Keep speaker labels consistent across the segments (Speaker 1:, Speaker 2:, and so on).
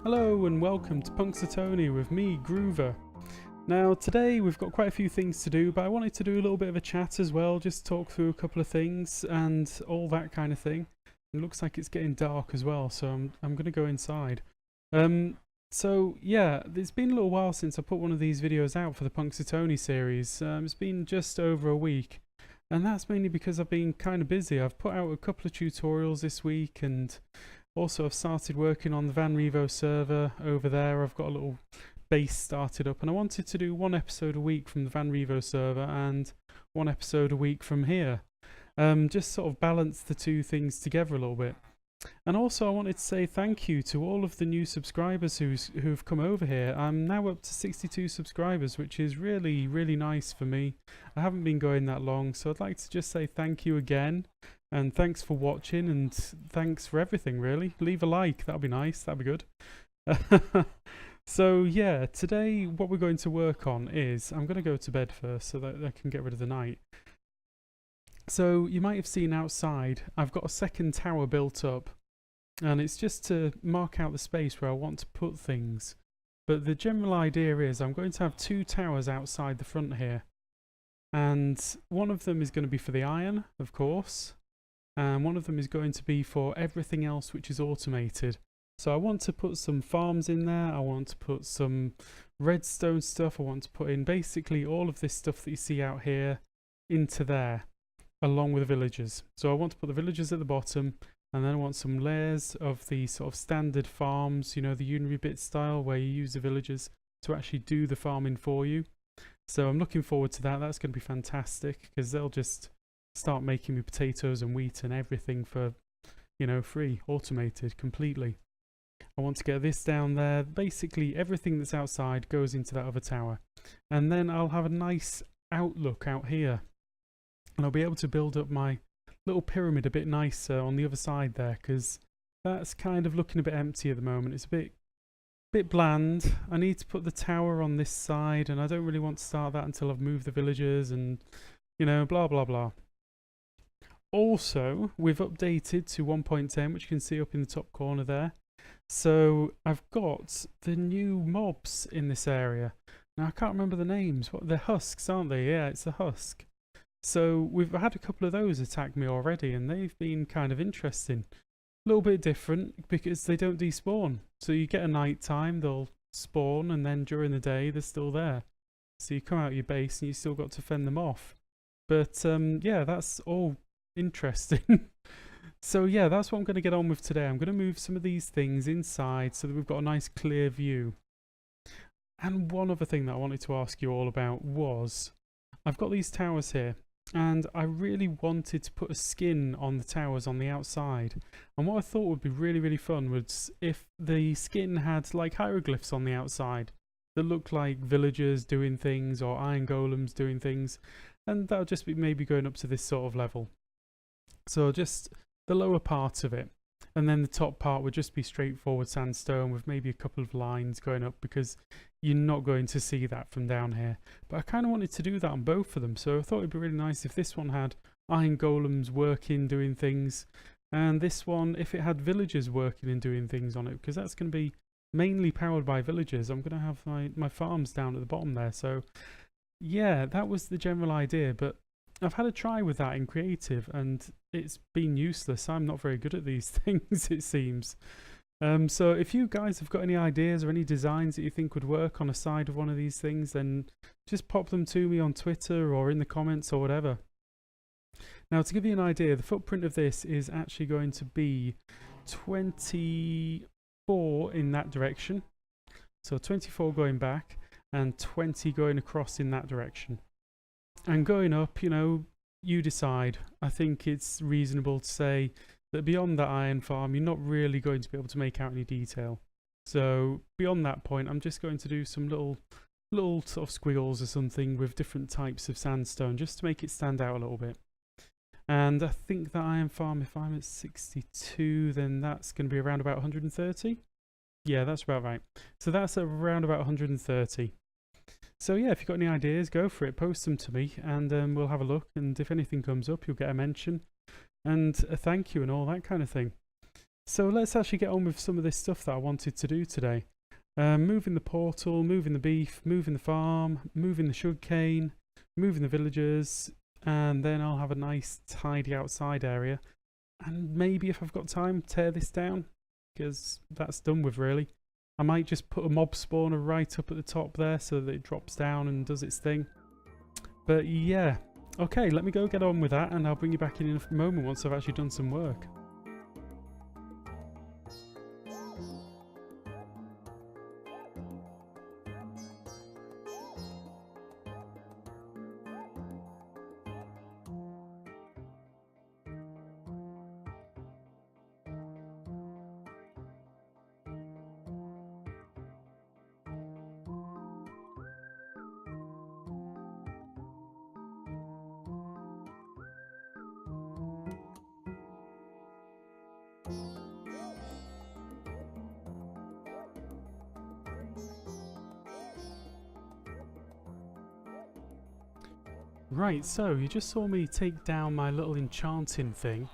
Speaker 1: Hello and welcome to Punxsutawney with me, Groover. Now today we've got quite a few things to do, but I wanted to do a little bit of a chat as well, just talk through a couple of things and all that kind of thing. It looks like it's getting dark as well, so I'm going to go inside. So yeah, it's been a little while since I put one of these videos out for the Punxsutawney series. It's been just over a week, and that's mainly because I've been kind of busy. I've put out a couple of tutorials this week, and also I've started working on the Van Revo server over there. I've got a little base started up, and I wanted to do one episode a week from the Van Revo server and one episode a week from here. Just sort of balance the two things together a little bit. And also I wanted to say thank you to all of the new subscribers who've come over here. I'm now up to 62 subscribers, which is really, really nice for me. I haven't been going that long, so I'd like to just say thank you again. And thanks for watching, and thanks for everything, really. Leave a like, that'll be nice, that'll be good. So yeah, today what we're going to work on is, I'm going to go to bed first so that I can get rid of the night. So you might have seen outside, I've got a second tower built up, and it's just to mark out the space where I want to put things. But the general idea is I'm going to have two towers outside the front here, and one of them is going to be for the iron, of course, and one of them is going to be for everything else which is automated. So I want to put some farms in there, I want to put some redstone stuff, I want to put in basically all of this stuff that you see out here into there, along with the villagers. So I want to put the villagers at the bottom, and then I want some layers of the sort of standard farms, you know, the unary bit style where you use the villagers to actually do the farming for you. So I'm looking forward to that. That's going to be fantastic, because they'll just start making me potatoes and wheat and everything for, you know, free, automated completely. I want to get this down there. Basically everything that's outside goes into that other tower, and then I'll have a nice outlook out here, and I'll be able to build up my little pyramid a bit nicer on the other side there, because that's kind of looking a bit empty at the moment. It's a bit bland. I need to put the tower on this side, and I don't really want to start that until I've moved the villagers and, you know, blah blah blah. Also, we've updated to 1.10, which you can see up in the top corner there. So I've got the new mobs in this area. Now I can't remember the names. What, they're husks, aren't they? Yeah, it's a husk. So we've had a couple of those attack me already, and they've been kind of interesting. A little bit different because they don't despawn. So you get a night time, they'll spawn, and then during the day they're still there. So you come out of your base and you still got to fend them off. But yeah, that's all interesting. So yeah, that's what I'm going to get on with today. I'm going to move some of these things inside so that we've got a nice clear view. And one other thing that I wanted to ask you all about was, I've got these towers here, and I really wanted to put a skin on the towers on the outside. And what I thought would be really, really fun was if the skin had like hieroglyphs on the outside that looked like villagers doing things or iron golems doing things, and that would just be maybe going up to this sort of level. So just the lower part of it, and then the top part would just be straightforward sandstone with maybe a couple of lines going up, because you're not going to see that from down here. But I kind of wanted to do that on both of them, so I thought it'd be really nice if this one had iron golems working, doing things, and this one if it had villagers working and doing things on it, because that's going to be mainly powered by villagers. I'm going to have my farms down at the bottom there. So yeah, that was the general idea, but I've had a try with that in creative and it's been useless. I'm not very good at these things, it seems. So if you guys have got any ideas or any designs that you think would work on a side of one of these things, then just pop them to me on Twitter or in the comments or whatever. Now, to give you an idea, the footprint of this is actually going to be 24 in that direction. So 24 going back and 20 going across in that direction. And going up, you know, you decide. I think it's reasonable to say that beyond that iron farm, you're not really going to be able to make out any detail. So beyond that point, I'm just going to do some little sort of squiggles or something with different types of sandstone, just to make it stand out a little bit. And I think that iron farm, if I'm at 62, then that's going to be around about 130. Yeah, that's about right. So that's around about 130. So yeah, if you've got any ideas, go for it, post them to me, and we'll have a look, and if anything comes up, you'll get a mention and a thank you and all that kind of thing. So let's actually get on with some of this stuff that I wanted to do today. Moving the portal, moving the beef, moving the farm, moving the sugarcane, moving the villagers, and then I'll have a nice tidy outside area. And maybe if I've got time, tear this down, because that's done with really. I might just put a mob spawner right up at the top there so that it drops down and does its thing. But yeah, okay, let me go get on with that and I'll bring you back in a moment once I've actually done some work. Right, so you just saw me take down my little enchanting thing,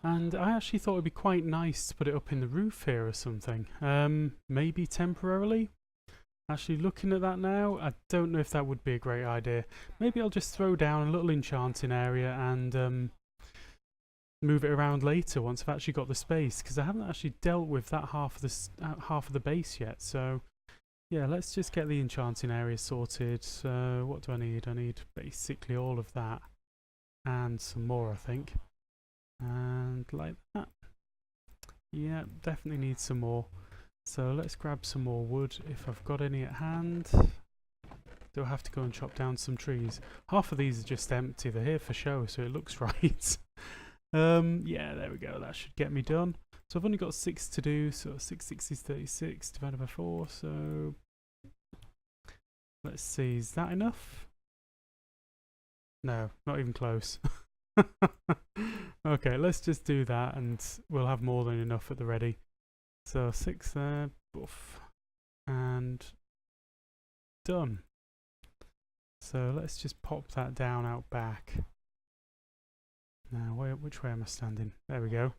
Speaker 1: and I actually thought it'd be quite nice to put it up in the roof here or something. Maybe temporarily? Actually looking at that now, I don't know if that would be a great idea. Maybe I'll just throw down a little enchanting area and move it around later once I've actually got the space, because I haven't actually dealt with that half of the base yet, so yeah, let's just get the enchanting area sorted. So what do I need? I need basically all of that and some more, I think. And like that. Yeah, definitely need some more. So let's grab some more wood if I've got any at hand. Do I have to go and chop down some trees? Half of these are just empty. They're here for show, so it looks right. Yeah, there we go. That should get me done. So I've only got 6 to do, so 6 is 36 divided by 4, so let's see, is that enough? No, not even close. Okay, let's just do that and we'll have more than enough at the ready. So 6 there, boof, and done. So let's just pop that down out back. Now, which way am I standing? There we go.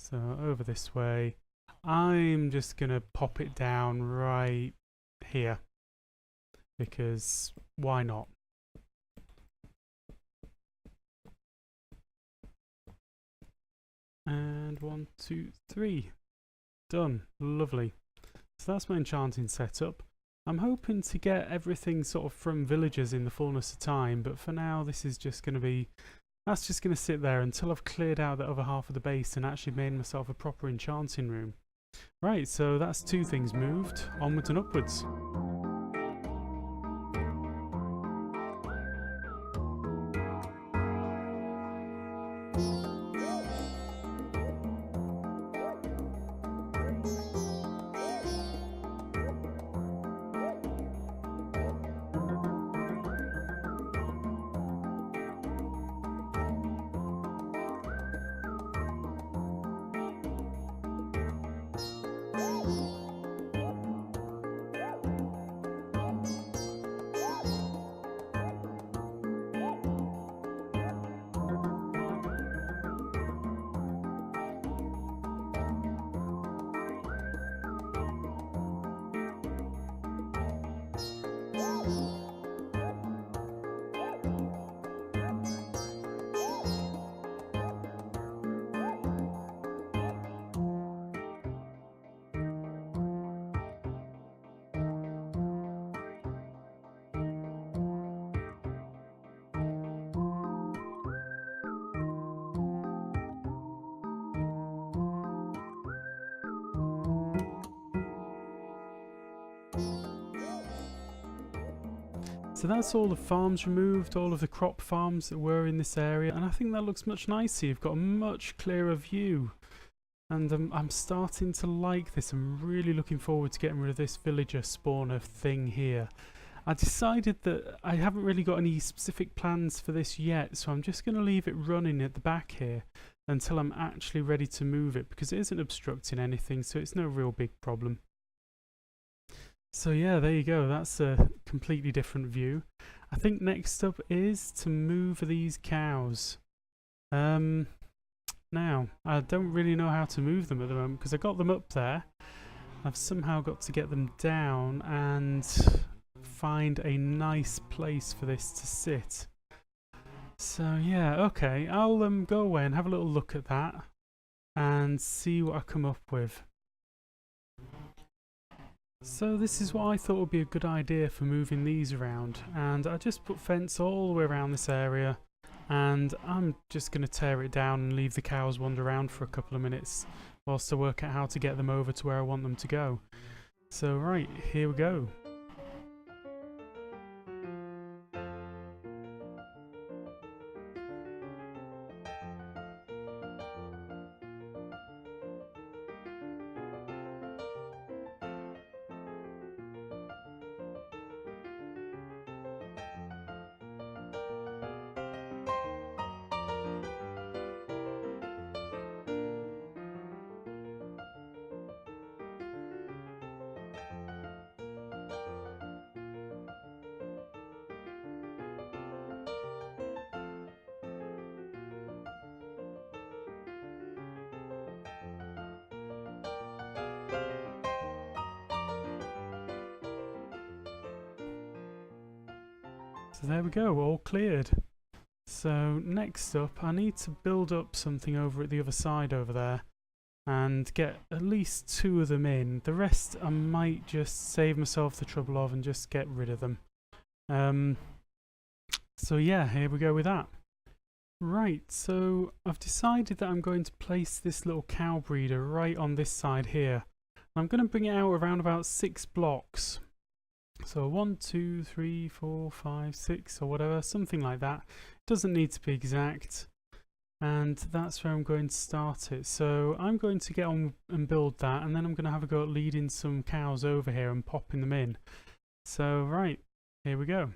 Speaker 1: So over this way, I'm just gonna pop it down right here, because why not? And 1, 2, 3, done. Lovely. So that's my enchanting setup. I'm hoping to get everything sort of from villagers in the fullness of time, but for now this is just going to be, that's just going to sit there until I've cleared out the other half of the base and actually made myself a proper enchanting room. Right, so that's 2 things moved, onwards and upwards. So that's all the farms removed, all of the crop farms that were in this area, and I think that looks much nicer. You've got a much clearer view, and I'm starting to like this. I'm really looking forward to getting rid of this villager spawner thing here. I decided that I haven't really got any specific plans for this yet, so I'm just going to leave it running at the back here until I'm actually ready to move it, because it isn't obstructing anything, so it's no real big problem. So yeah, there you go, that's a completely different view. I think next up is to move these cows. Now, I don't really know how to move them at the moment because I got them up there. I've somehow got to get them down and find a nice place for this to sit. So yeah, okay, I'll go away and have a little look at that and see what I come up with. So this is what I thought would be a good idea for moving these around, and I just put fence all the way around this area, and I'm just going to tear it down and leave the cows wander around for a couple of minutes whilst I work out how to get them over to where I want them to go. So right, here we go. So there we go, all cleared. So next up, I need to build up something over at the other side over there and get at least 2 of them in. The rest I might just save myself the trouble of and just get rid of them. So yeah, here we go with that. Right, so I've decided that I'm going to place this little cow breeder right on this side here. I'm going to bring it out around about 6 blocks. So 1, 2, 3, 4, 5, 6 or whatever, something like that. Doesn't need to be exact. And that's where I'm going to start it. So I'm going to get on and build that, and then I'm going to have a go at leading some cows over here and popping them in. So right, here we go.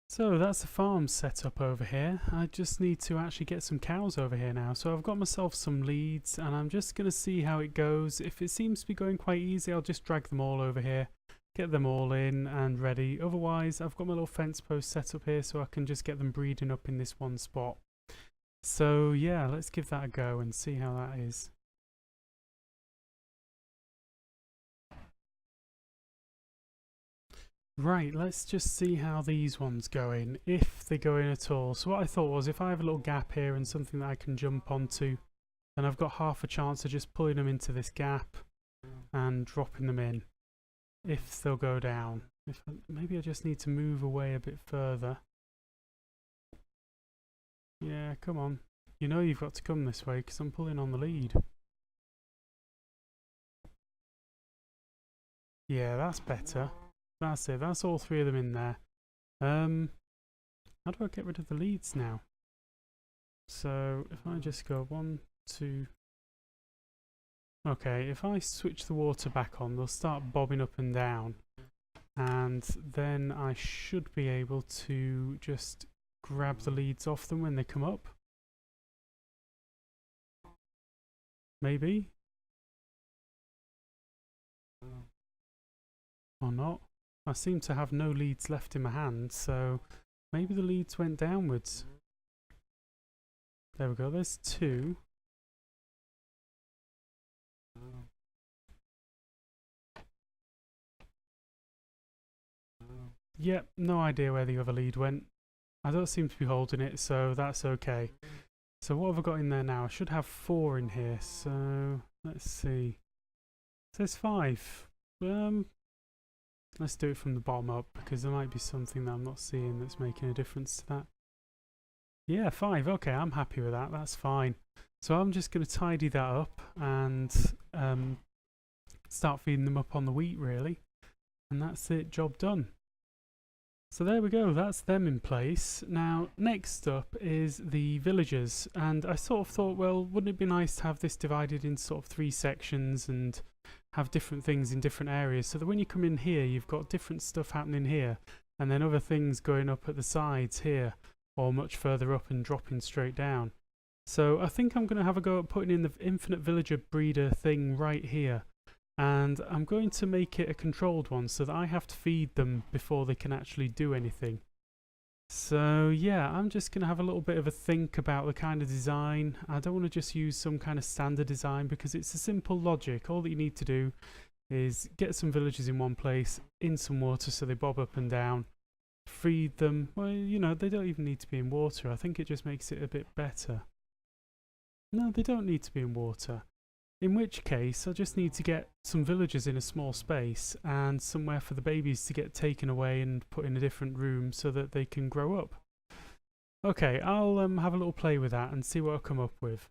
Speaker 1: So that's the farm set up over here. I just need to actually get some cows over here now. So I've got myself some leads and I'm just going to see how it goes. If it seems to be going quite easy, I'll just drag them all over here, get them all in and ready. Otherwise, I've got my little fence post set up here so I can just get them breeding up in this one spot. So yeah, let's give that a go and see how that is. Right, let's just see how these ones go in, if they go in at all. So what I thought was, if I have a little gap here and something that I can jump onto, then I've got half a chance of just pulling them into this gap and dropping them in, if they'll go down. Maybe I just need to move away a bit further. Yeah, come on. You know you've got to come this way because I'm pulling on the lead. Yeah, that's better. That's it, that's all 3 of them in there. How do I get rid of the leads now? So if I just go 1, 2... Okay, if I switch the water back on, they'll start bobbing up and down. And then I should be able to just grab the leads off them when they come up. Maybe? Or not? I seem to have no leads left in my hand, so maybe the leads went downwards. There we go, there's 2. Yep, no idea where the other lead went. I don't seem to be holding it, so that's okay. So what have I got in there now? I should have 4 in here, so let's see. It says 5. Let's do it from the bottom up because there might be something that I'm not seeing that's making a difference to that. Yeah, 5. Okay, I'm happy with that. That's fine. So I'm just going to tidy that up and start feeding them up on the wheat, really. And that's it, job done. So there we go, that's them in place. Now, next up is the villagers. And I sort of thought, well, wouldn't it be nice to have this divided into sort of 3 sections and have different things in different areas so that when you come in here you've got different stuff happening here and then other things going up at the sides here or much further up and dropping straight down. So I think I'm going to have a go at putting in the infinite villager breeder thing right here, and I'm going to make it a controlled one so that I have to feed them before they can actually do anything. So yeah, I'm just going to have a little bit of a think about the kind of design. I don't want to just use some kind of standard design because it's a simple logic. All that you need to do is get some villagers in one place, in some water so they bob up and down, feed them. Well, you know, they don't even need to be in water. I think it just makes it a bit better. No, they don't need to be in water. In which case, I just need to get some villagers in a small space and somewhere for the babies to get taken away and put in a different room so that they can grow up. Okay, I'll have a little play with that and see what I come up with.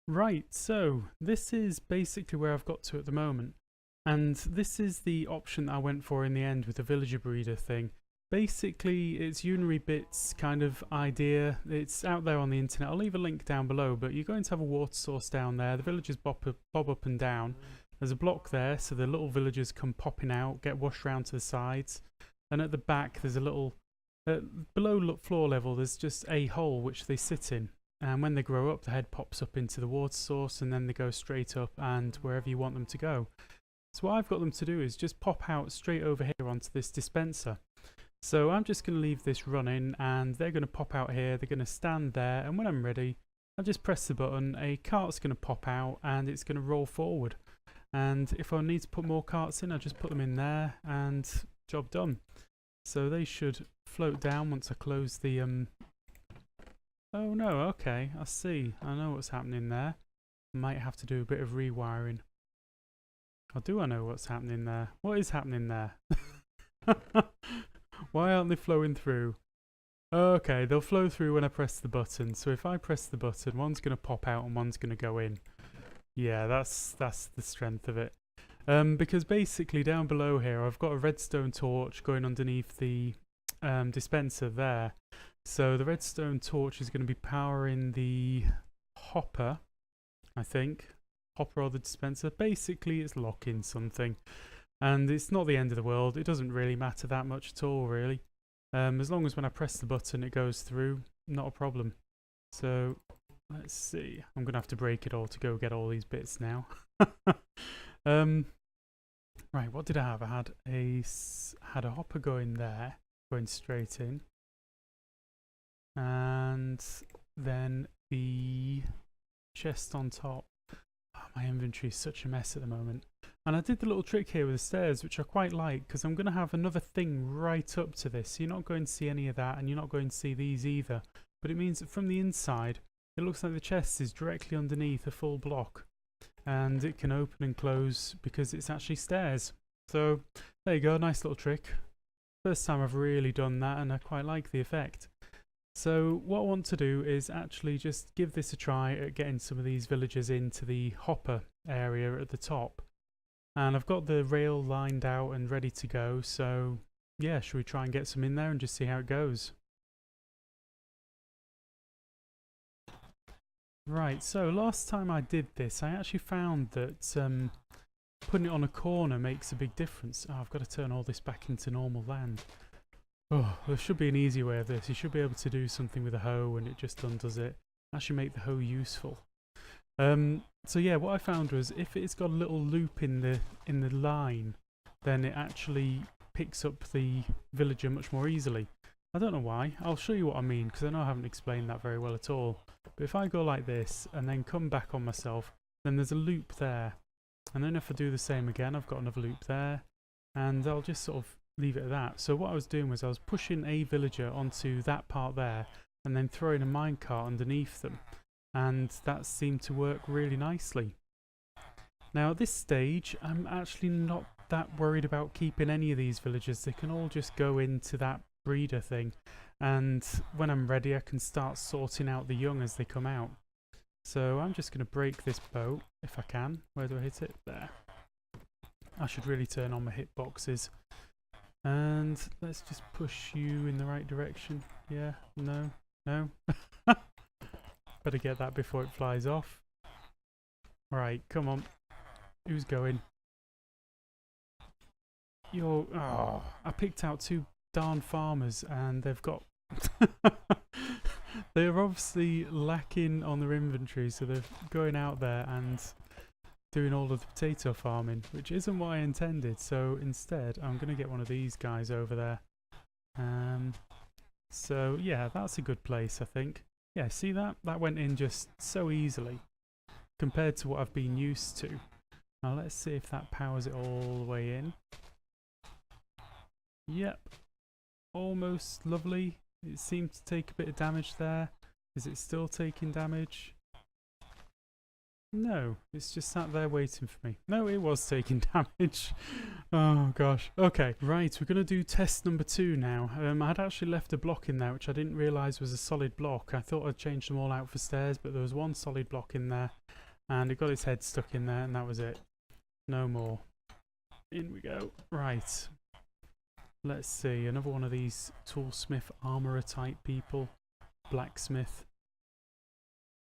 Speaker 1: Right, so this is basically where I've got to at the moment. And this is the option that I went for in the end with the villager breeder thing. Basically, it's Unary Bits kind of idea. It's out there on the internet. I'll leave a link down below, but you're going to have a water source down there. The villagers bob up and down. There's a block there, so the little villagers come popping out, get washed round to the sides. And at the back, there's a little... below floor level, there's just a hole which they sit in. And when they grow up, the head pops up into the water source, and then they go straight up and wherever you want them to go. So what I've got them to do is just pop out straight over here onto this dispenser. So I'm just going to leave this running and they're going to pop out here, they're going to stand there, and when I'm ready I just press the button, a cart's going to pop out and it's going to roll forward. And if I need to put more carts in, I just put them in there and job done. So they should float down once I close the Oh no, okay, I see. I know what's happening there. Might have to do a bit of rewiring. Or do I know what's happening there? What is happening there? Why aren't they flowing through? Okay, they'll flow through when I press the button. So if I press the button, one's going to pop out and one's going to go in. Yeah, that's the strength of it. Because basically down below here, I've got a redstone torch going underneath the dispenser there. So the redstone torch is going to be powering the hopper, I think. Hopper or the dispenser. Basically, it's locking something. And it's not the end of the world. It doesn't really matter that much at all, really. As long as when I press the button it goes through, not a problem. So, let's see. I'm going to have to break it all to go get all these bits now. Right, what did I have? I had a hopper going there, going straight in. And then the chest on top. Oh, my inventory is such a mess at the moment. And I did the little trick here with the stairs, which I quite like, because I'm going to have another thing right up to this. So you're not going to see any of that, and you're not going to see these either. But it means that from the inside, it looks like the chest is directly underneath a full block. And it can open and close because it's actually stairs. So there you go, nice little trick. First time I've really done that, and I quite like the effect. So what I want to do is actually just give this a try at getting some of these villagers into the hopper area at the top. And I've got the rail lined out and ready to go, so yeah, should we try and get some in there and just see how it goes? Right, so last time I did this, I actually found that putting it on a corner makes a big difference. Oh, I've got to turn all this back into normal land. Oh, there should be an easy way of this. You should be able to do something with a hoe and it just undoes it. Actually make the hoe useful. So yeah, what I found was if it's got a little loop in the line, then it actually picks up the villager much more easily. I don't know why. I'll show you what I mean because I know I haven't explained that very well at all. But if I go like this and then come back on myself, then there's a loop there. And then if I do the same again, I've got another loop there. And I'll just sort of leave it at that. So what I was doing was I was pushing a villager onto that part there and then throwing a minecart underneath them. And that seemed to work really nicely. Now at this stage, I'm actually not that worried about keeping any of these villagers. They can all just go into that breeder thing. And when I'm ready, I can start sorting out the young as they come out. So I'm just going to break this boat, if I can. Where do I hit it? There. I should really turn on my hitboxes. And let's just push you in the right direction. Yeah, no, no. Better get that before it flies off. Right, come on. Who's going? You're... Oh, I picked out two darn farmers and they've got... They're obviously lacking on their inventory, so they're going out there and doing all of the potato farming, which isn't what I intended. So instead, I'm going to get one of these guys over there. So yeah, that's a good place, I think. Yeah, see that? That went in just so easily compared to what I've been used to. Now let's see if that powers it all the way in. Yep, almost lovely. It seemed to take a bit of damage there. Is it still taking damage? No, it's just sat there waiting for me. No, it was taking damage. Oh gosh. Okay, right, we're going to do test number 2 now. I'd actually left a block in there which I didn't realise was a solid block. I thought I'd changed them all out for stairs, but there was one solid block in there and it got its head stuck in there and that was it. No more. In we go. Right. Let's see, another one of these toolsmith armourer type people. Blacksmith.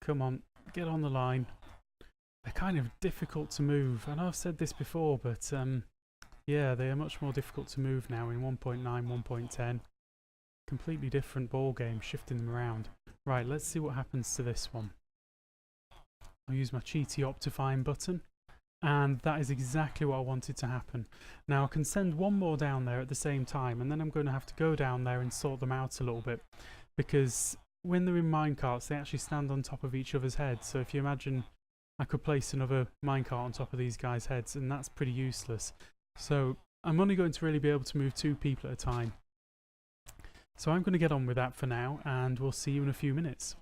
Speaker 1: Come on, get on the line. They're kind of difficult to move. I know I've said this before, but yeah, they are much more difficult to move now in 1.9, 1.10. Completely different ball game, shifting them around. Right, let's see what happens to this one. I'll use my cheaty Optifine button, and that is exactly what I wanted to happen. Now I can send one more down there at the same time, and then I'm going to have to go down there and sort them out a little bit, because when they're in minecarts, they actually stand on top of each other's heads. So if you imagine, I could place another minecart on top of these guys' heads, and that's pretty useless. So I'm only going to really be able to move 2 people at a time. So I'm going to get on with that for now, and we'll see you in a few minutes.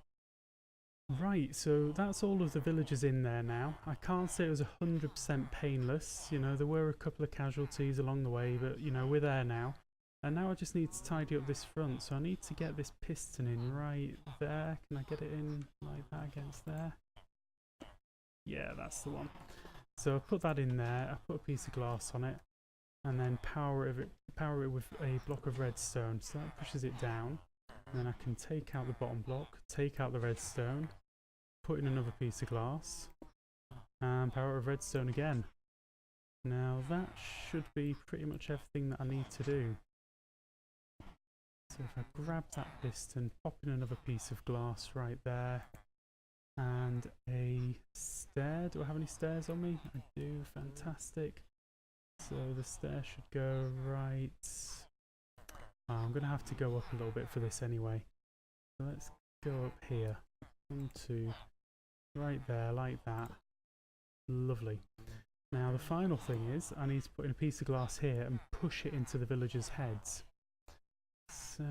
Speaker 1: Right, so that's all of the villagers in there now. I can't say it was 100% painless. You know, there were a couple of casualties along the way, but you know, we're there now. And now I just need to tidy up this front, so I need to get this piston in right there. Can I get it in like that against there? Yeah, that's the one. So I put that in there, I put a piece of glass on it, and then power it with a block of redstone. So that pushes it down. And then I can take out the bottom block, take out the redstone, put in another piece of glass, and power it with redstone again. Now that should be pretty much everything that I need to do. So if I grab that piston, pop in another piece of glass right there, and a stair. Do I have any stairs on me? I do. Fantastic. So the stair should go right. Oh, I'm going to have to go up a little bit for this anyway. So let's go up here. 1, 2, right there, like that. Lovely. Now the final thing is I need to put in a piece of glass here and push it into the villagers' heads. So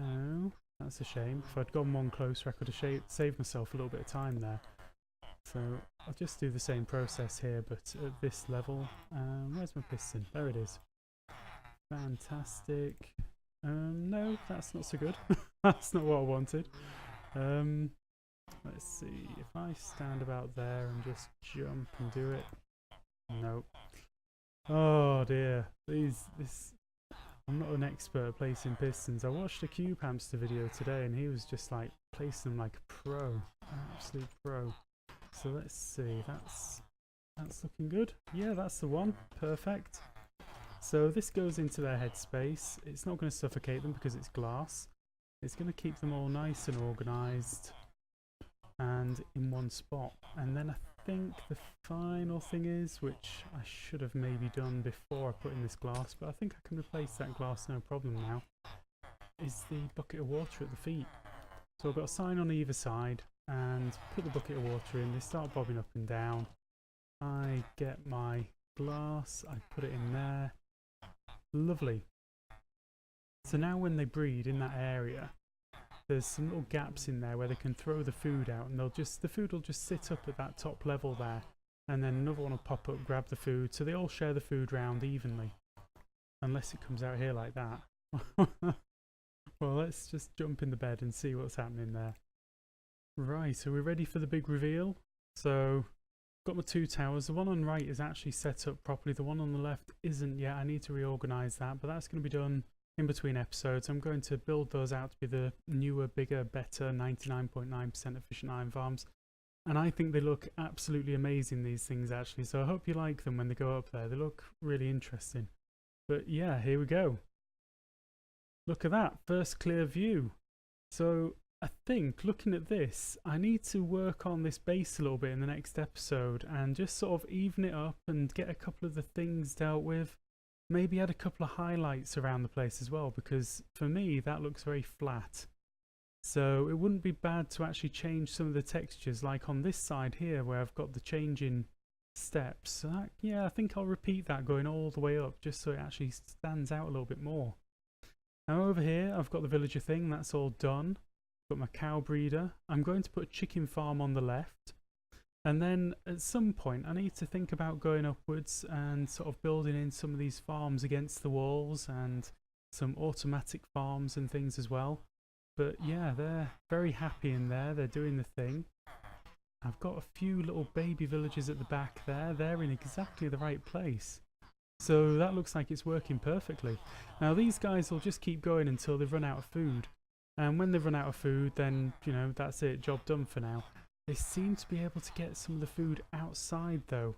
Speaker 1: that's a shame. If I'd gone one closer, I could have saved myself a little bit of time there. So I'll just do the same process here, but at this level. Where's my piston? There it is. Fantastic. No, that's not so good. That's not what I wanted. Let's see. If I stand about there and just jump and do it. Nope. Oh dear. I'm not an expert at placing pistons. I watched a Cube Hamster video today and he was just like placing them like a pro. An absolute pro. So let's see. That's looking good. Yeah, that's the one. Perfect. So this goes into their headspace. It's not going to suffocate them because it's glass. It's going to keep them all nice and organised and in one spot. And then I think the final thing is, which I should have maybe done before I put in this glass, but I think I can replace that glass no problem now, is the bucket of water at the feet. So I've got a sign on either side and put the bucket of water in. They start bobbing up and down. I get my glass, I put it in there. Lovely. So now when they breed in that area, there's some little gaps in there where they can throw the food out, and the food will just sit up at that top level there, and then another one will pop up, grab the food, so they all share the food round evenly, unless it comes out here like that. Well, let's just jump in the bed and see what's happening there. Right, so we're ready for the big reveal. So got my 2 towers. The one on the right is actually set up properly. The one on the left isn't yet. I need to reorganise that, but that's going to be done in between episodes. I'm going to build those out to be the newer, bigger, better 99.9% efficient iron farms. And I think they look absolutely amazing, these things actually. So I hope you like them when they go up there. They look really interesting. But yeah, here we go. Look at that, first clear view. So I think, looking at this, I need to work on this base a little bit in the next episode and just sort of even it up and get a couple of the things dealt with. Maybe add a couple of highlights around the place as well, because for me that looks very flat. So it wouldn't be bad to actually change some of the textures, like on this side here where I've got the changing steps. So that, yeah, I think I'll repeat that going all the way up just so it actually stands out a little bit more. Now over here I've got the villager thing, that's all done. Got my cow breeder. I'm going to put a chicken farm on the left. And then at some point I need to think about going upwards and sort of building in some of these farms against the walls and some automatic farms and things as well. But yeah, they're very happy in there, they're doing the thing. I've got a few little baby villagers at the back there, they're in exactly the right place. So that looks like it's working perfectly. Now these guys will just keep going until they've run out of food. And when they've run out of food, then, you know, that's it, job done for now. They seem to be able to get some of the food outside though.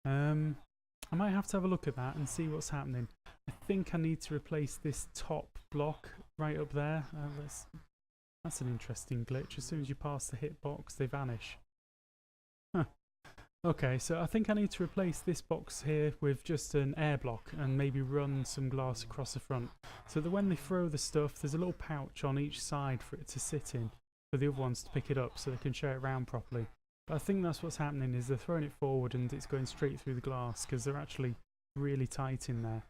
Speaker 1: I might have to have a look at that and see what's happening. I think I need to replace this top block right up there. That's an interesting glitch. As soon as you pass the hitbox, they vanish. Huh. Okay, so I think I need to replace this box here with just an air block and maybe run some glass across the front. So that when they throw the stuff, there's a little pouch on each side for it to sit in, for the other ones to pick it up so they can share it around properly. But I think that's what's happening, is they're throwing it forward and it's going straight through the glass because they're actually really tight in there.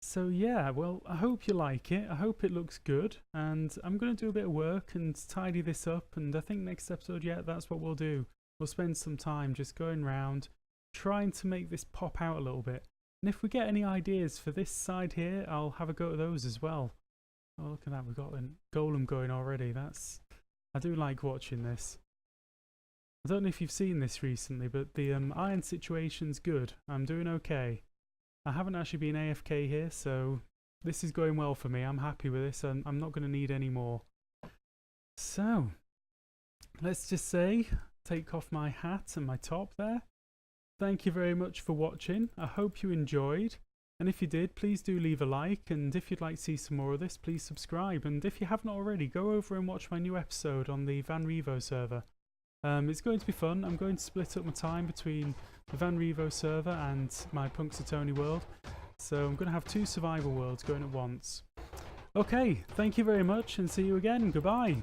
Speaker 1: So yeah, well, I hope you like it. I hope it looks good, and I'm going to do a bit of work and tidy this up, and I think next episode, yeah, that's what we'll do. We'll spend some time just going round, trying to make this pop out a little bit. And if we get any ideas for this side here, I'll have a go at those as well. Oh, look at that, we've got a golem going already. I do like watching this. I don't know if you've seen this recently, but the iron situation's good. I'm doing okay. I haven't actually been AFK here, so this is going well for me. I'm happy with this, and I'm not going to need any more. So, let's just say, take off my hat and my top there. Thank you very much for watching. I hope you enjoyed. And if you did, please do leave a like, and if you'd like to see some more of this, please subscribe. And if you haven't already, go over and watch my new episode on the Van Revo server. It's going to be fun. I'm going to split up my time between the Van Revo server and my Punxsutawney world. So I'm going to have 2 survival worlds going at once. Okay, thank you very much and see you again. Goodbye.